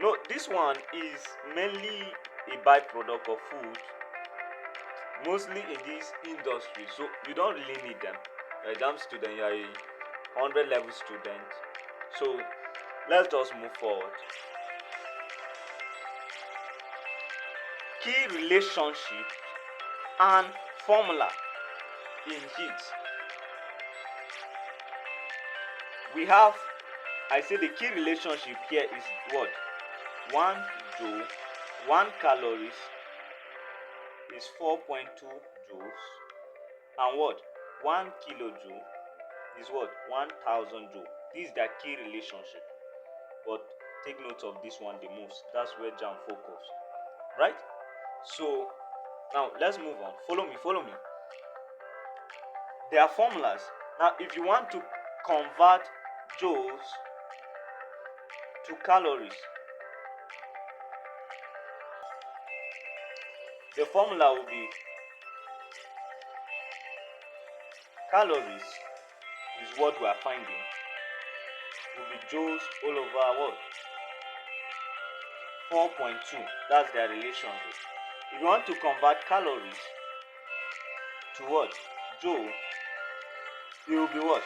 No, this one is mainly a byproduct of food, mostly in this industry, so you don't really need them. You're a Jamb student, you're a 100 level student, so let's just move forward. Key relationship and formula in heat. We have, I say the key relationship here is what? 1 joule, 1 calories is 4.2 joules, and what? 1 kilojoule is what? 1000 joule. This is their key relationship. But take note of this one the most. That's where Jamb focus. Right? So now let's move on. Follow me. There are formulas. Now, if you want to convert joules to calories, the formula will be calories is what we are finding, will be joules all over what? 4.2. That's their relationship. If you want to convert calories to what? Joule, it will be what?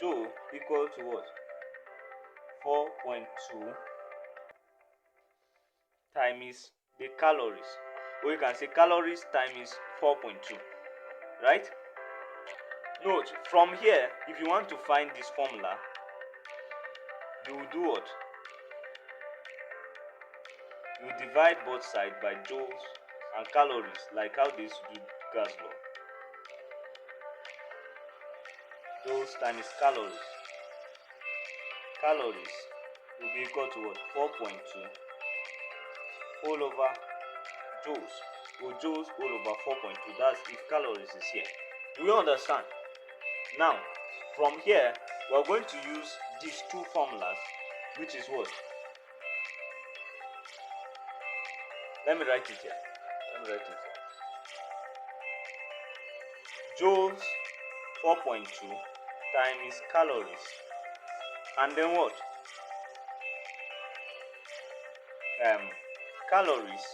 Joule equal to what? 4.2 times the calories. Or you can say calories times 4.2. Right? Note, from here, if you want to find this formula, you will do what? You divide both sides by joules and calories, like how they used to do gas law. Joules times calories. Calories will be equal to what? 4.2 all over joules. Or joules all over 4.2. That's if calories is here. Do you understand? Now, from here, we are going to use these two formulas, which is what? Let me write it here. Joules 4.2 times calories, and then what? Calories,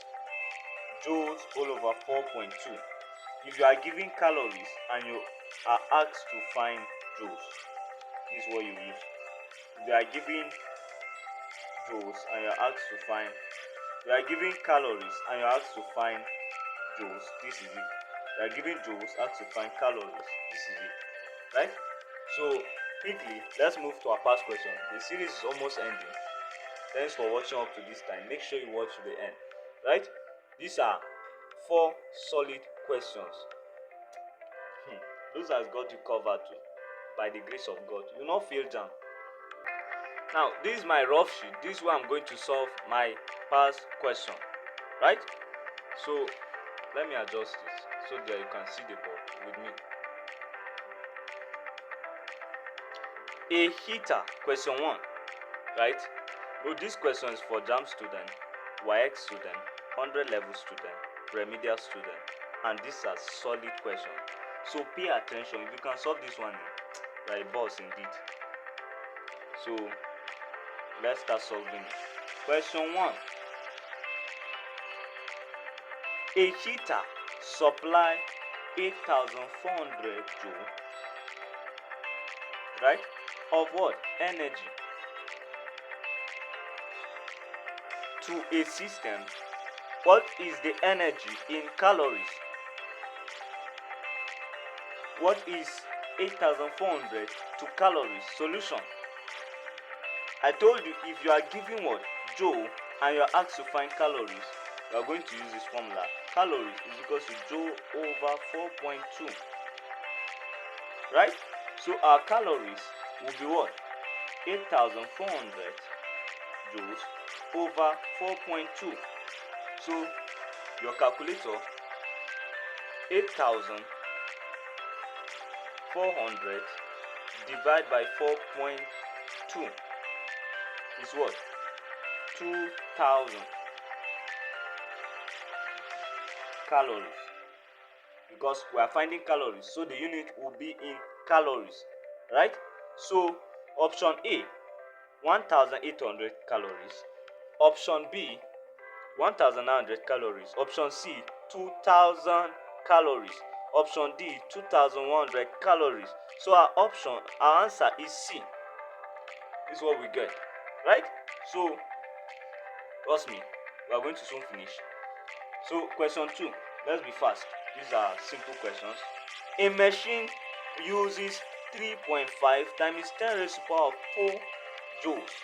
joules all over 4.2. If you are given calories and you are asked to find joules, this is what you use. If you are given joules and you are asked to find, you are given calories and you are asked to find joules, this is it. You are given joules, asked to find calories, this is it. Right? So quickly, let's move to our past question. The series is almost ending. Thanks for watching up to this time. Make sure you watch to the end. Right? These are 4 solid questions. Those has got you covered too. By the grace of God, you will not fail Jamb. Now, this is my rough sheet. This is where I'm going to solve my past question. Right? So let me adjust this so that you can see the board with me. A heater, question 1. Right? So this question is for Jamb student, WAEC student, 100 level student, remedial student, and these are solid questions. So pay attention. If you can solve this one, you are a boss indeed. So let's start solving it. Question 1. A heater supply 8,400 joule, right, of what? Energy to a system. What is the energy in calories? What is 8,400 to calories? Solution. I told you, if you are given what? Joule, and you are asked to find calories, you are going to use this formula. Calories is equal to joule over 4.2. Right? So our calories will be what? 8,400 joules over 4.2. So your calculator, 8,400 divided by 4.2 is what? 2,000 calories. Because we are finding calories, so the unit will be in calories, right? So option A, 1,800 calories. Option B, 1,900 calories. Option C, 2,000 calories. Option D, 2,100 calories. So our answer is C. This is what we get, right? So trust me, we are going to soon finish. So question 2, let's be fast. These are simple questions. A machine uses 3.5 times 10 raised to the power of 4 joules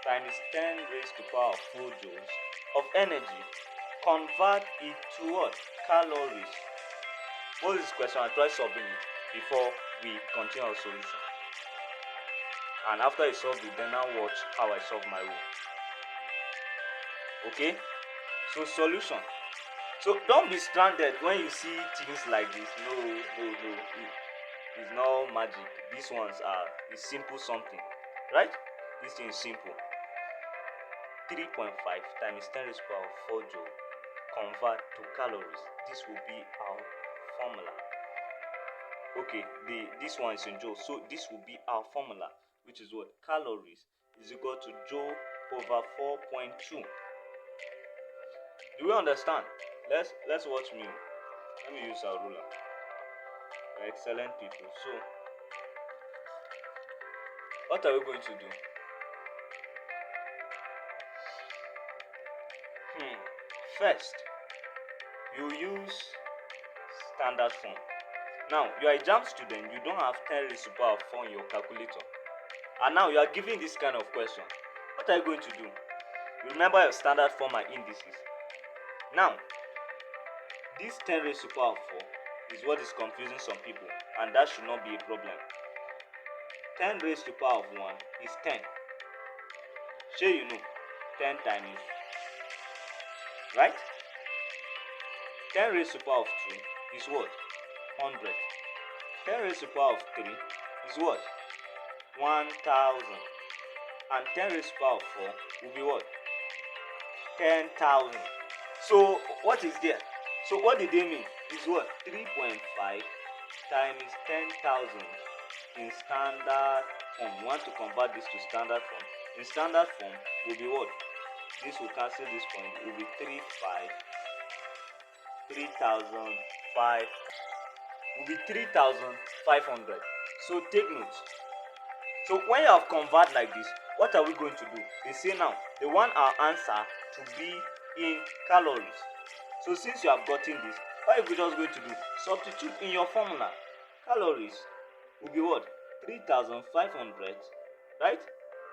times 10 raised to the power of 4 joules of energy. Convert it to what? Calories. What is this question? I'll try solving it before we continue our solution. And after I solve it, then I'll watch how I solve my own. Okay? So solution. So don't be stranded when you see things like this. No, it's not magic. These ones are it's simple something, right? This thing is simple. 3.5 times 10 raised to power 4 joule convert to calories. This will be our formula. Okay, this one is in joule, so this will be our formula, which is what? Calories is equal to joule over 4.2. Do we understand? Let's watch me. Let me use our ruler. Excellent people. So what are we going to do? First, you use standard form. Now, you are a Jamb student, you don't have 10 raised to power 4 in your calculator. And now you are given this kind of question. What are you going to do? You remember your standard form and indices. Now, this 10 raised to power 4 is what is confusing some people, and that should not be a problem. 10 raised to power of 1 is 10. Sure, you know, 10 times, right? 10 raised to power of 2 is what? 100. 10 raised to power of 3 is what? 1000. And 10 raised to power of 4 will be what? 10,000. So what is there? So what did they mean? Is what? 3.5 times 10,000 in standard form. We want to convert this to standard form. In standard form will be what? This will cancel this point. It will be 3,500. Will be 3,500. So take note. So when you have convert like this, what are we going to do? They say now they want our answer to be in calories. So since you have gotten this, what are you just going to do? Substitute in your formula. Calories will be what? 3,500, right?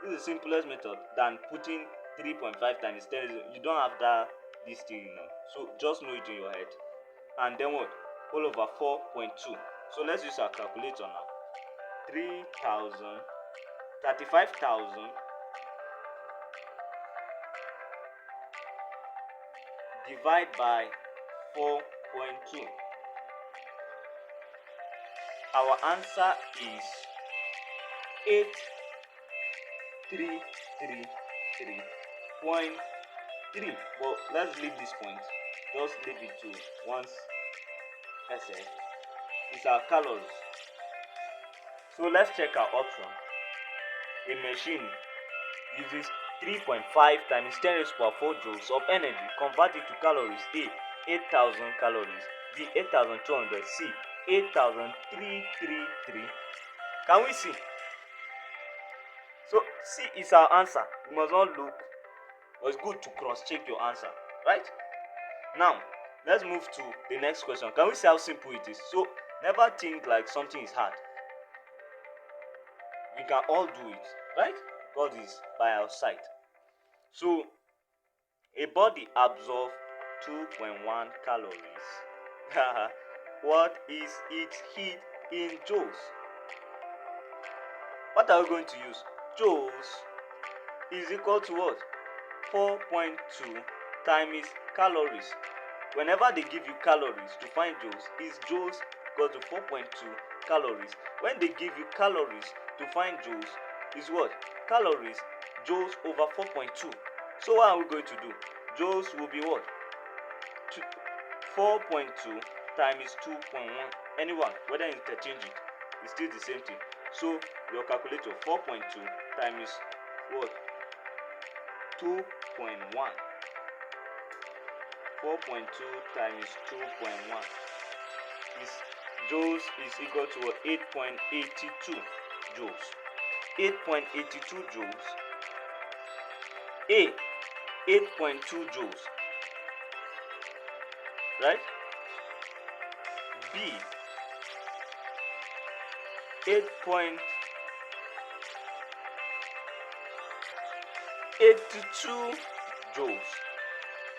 This is the simplest method than putting 3.5 times 10. You don't have this thing now. So just know it in your head. And then what? All over 4.2. So let's use our calculator now. 35,000 divide by 4.2. Our answer is 8333.3. But let's leave this point. Just leave it to once SF. It's our calories. So let's check our option. A machine uses 3.5 times 10 raised to power 4 joules of energy. Convert it to calories. A. 8,000 calories. B. 8,200. C. 8,333. Can we see? So C is our answer. We must not look. But it's good to cross-check your answer, right? Now, let's move to the next question. Can we see how simple it is? So never think like something is hard. We can all do it, right? God is by our side. So a body absorbs 2.1 calories. What is its heat in joules? What are we going to use? Joules is equal to what? 4.2 times calories. Whenever they give you calories to find joules, is joules equal to 4.2 calories. When they give you calories to find joules, is what? Calories, joules over 4.2. So what are we going to do? Joules will be what? 4.2 times 2.1. Anyone, whether you interchange it, it's still the same thing. So your calculator, 4.2 times what? 2.1. 4.2 times 2.1 is joules is equal to 8.82 joules. 8.82 joules. A, 8.2 joules. Right? B, 8.82 joules.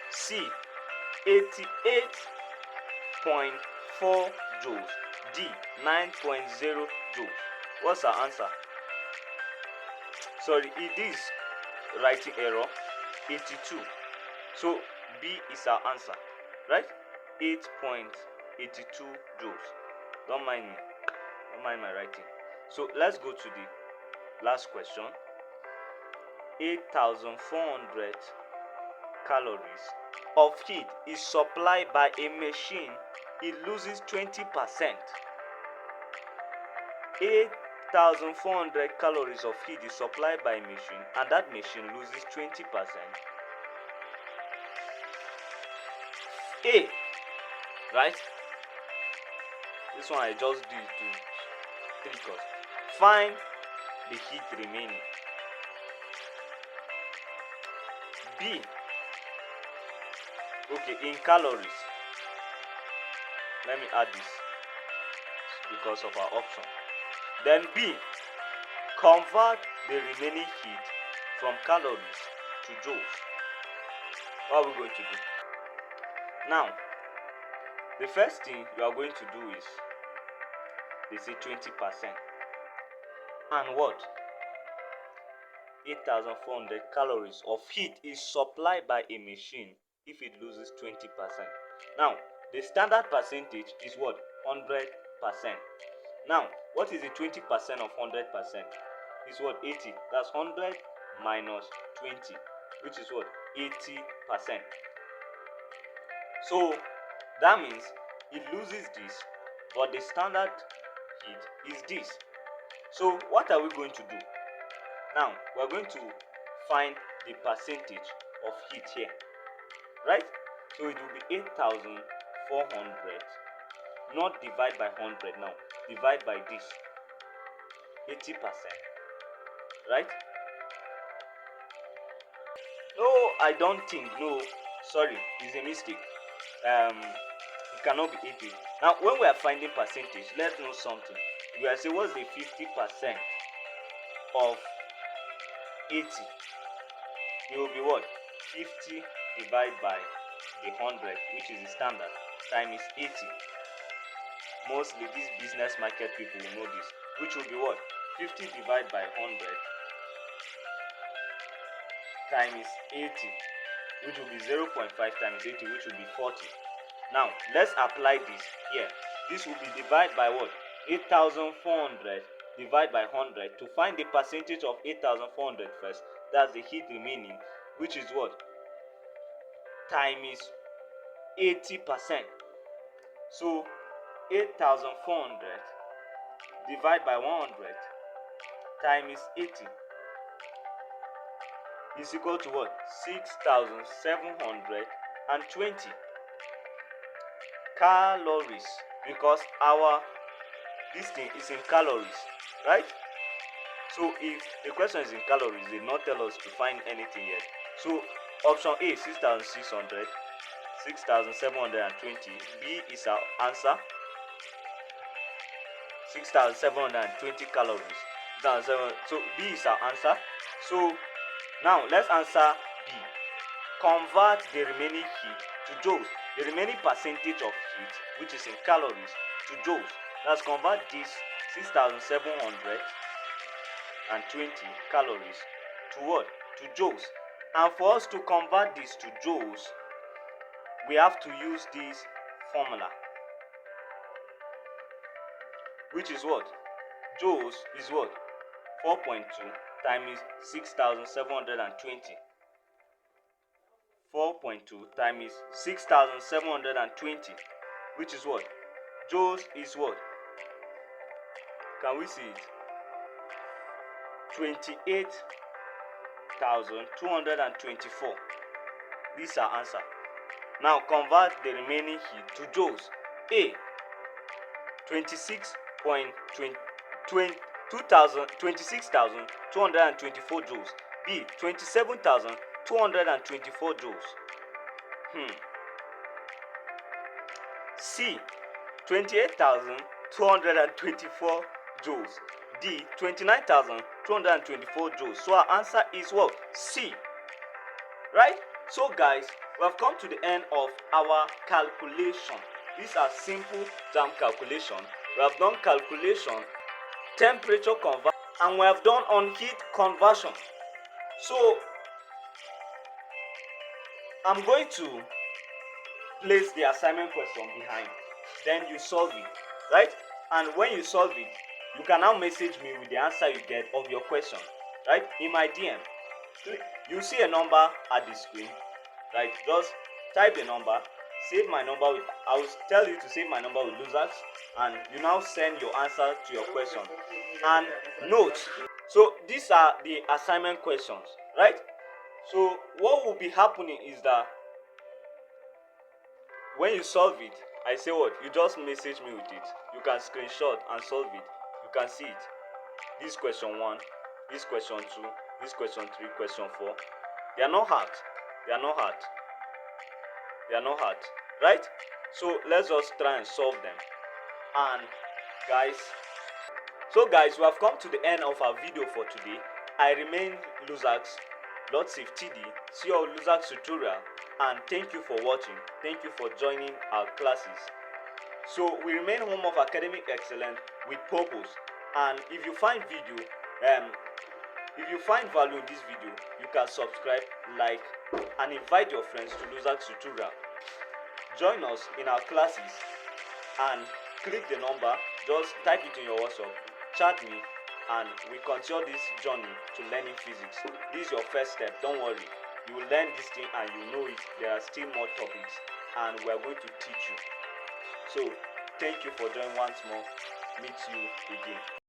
C, 88.4 joules. D, 9.0 joules. What's our answer? Sorry, it is writing error. 82. So B is our answer. right? 8.82 joules. Don't mind me. Don't mind my writing. So let's go to the last question. 8,400 calories of heat is supplied by a machine, it loses 20%. 8,400 calories of heat is supplied by a machine and that machine loses 20%. A, right? This one I just did to 3 course. Find the heat remaining. B, okay, in calories. Let me add this because of our option. Then B, convert the remaining heat from calories to joules. What are we going to do? Now, the first thing you are going to do is, they say 20%. And what? 8,400 calories of heat is supplied by a machine if it loses 20%. Now, the standard percentage is what? 100%. Now, what is the 20% of 100%? Is what? 80. That's 100 minus 20, which is what? 80%. So, that means it loses this, but the standard heat is this. So, what are we going to do? Now, we're going to find the percentage of heat here, right? So, it will be 8,400, not divide by 100 now, divide by this, 80%, right? No, I don't think, no, sorry, it's a mistake. It cannot be 80. Now, when we are finding percentage, let's know something. We are saying what's the 50% of 80? It will be what? 50 divided by the 100, which is the standard, times 80. Mostly these business market people will know this, which will be what? 50 divided by 100 times 80, which will be 0.5 times 80, which will be 40. Now, let's apply this here. This will be divided by what? 8,400 divided by 100 to find the percentage of 8,400 first. That's the heat remaining, which is what? Times 80%. So, 8,400 divided by 100 times 80 is equal to what? 6,720 calories, because this thing is in calories, right? So if the question is in calories, they did not tell us to find anything yet. So option A, 6,600, 6,720. B is our answer, 6,720 calories. So B is our answer. So now let's answer B. Convert the remaining heat to joules. The remaining percentage of heat, which is in calories, to joules. Let's convert this 6,720 calories to what? To joules. And for us to convert this to joules, we have to use this formula, which is what? Joules is what? 4.2 times 6,720. 4.2 times 6,720, which is what? Joules is what? Can we see it? 28,224. This is our answer. Now convert the remaining heat to joules. A, 26,224 joules. B, 27,224 joules. C, 28,224 joules. D, 29,224 joules. So our answer is what? C. Right? So guys, we have come to the end of our calculation. These are simple Jamb calculation. We have done calculation, temperature conversion, and we have done on heat conversion. So I'm going to place the assignment question behind, then you solve it, right? And when you solve it, you can now message me with the answer you get of your question, right, in my DM. You see a number at the screen, right? Just type the number, save my number with, I will tell you to save my number with Luzax, and you now send your answer to your question. And note, so these are the assignment questions, right? So what will be happening is that when you solve it, I say what? You just message me with it. You can screenshot and solve it. You can see it. This question 1, this question 2, this question 3, question 4. They are not hard. They are not hard. They are not hard. Right? So let's just try and solve them. And guys, we have come to the end of our video for today. I remain Luzax, Lord Safe TD. See your Luzax tutorial, and thank you for watching. Thank you for joining our classes. So we remain home of academic excellence with purpose. And if you find value in this video, you can subscribe, like, and invite your friends to Luzax tutorial. Join us in our classes and click the number. Just type it in your WhatsApp, chat me, and we continue this journey to learning physics. This is your first step. Don't worry, you will learn this thing and you know it. There are still more topics, and we are going to teach you. So thank you for joining once more. Meet you again.